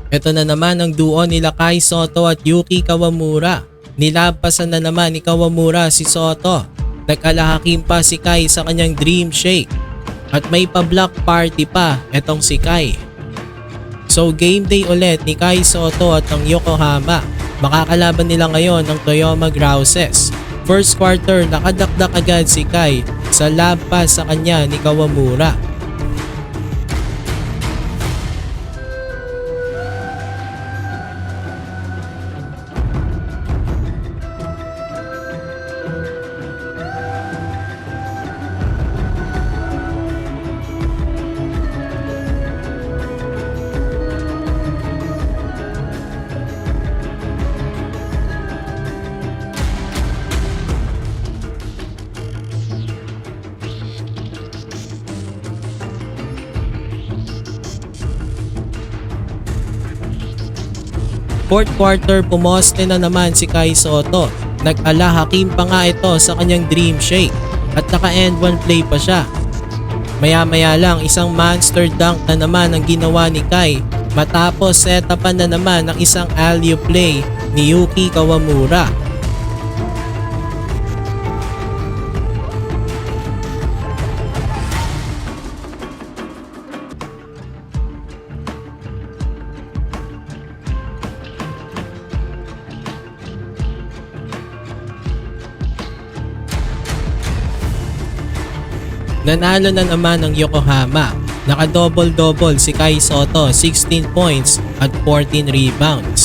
Ito na naman ang duo nila Kai Sotto at Yuki Kawamura. Nilampasan na naman ni Kawamura si Sotto. Nag-alahakin pa si Kai sa kanyang Dream Shake. At may pa-block party pa etong si Kai. So game day ulit ni Kai Sotto at ng Yokohama. Makakalaban nila ngayon ng Toyoma Grouses. First quarter nakadakdak agad si Kai sa lab pass sa kanya ni Kawamura. Fourth quarter pumoste na naman si Kai Sotto. Nag-ala-hakim pa nga ito sa kanyang Dream Shake at naka-end one play pa siya. Maya-maya lang isang monster dunk na naman ang ginawa ni Kai matapos setapan na naman ng isang alley-oop play ni Yuki Kawamura. Nanalo na naman ang Yokohama. Naka-double-double si Kai Sotto, 16 points at 14 rebounds.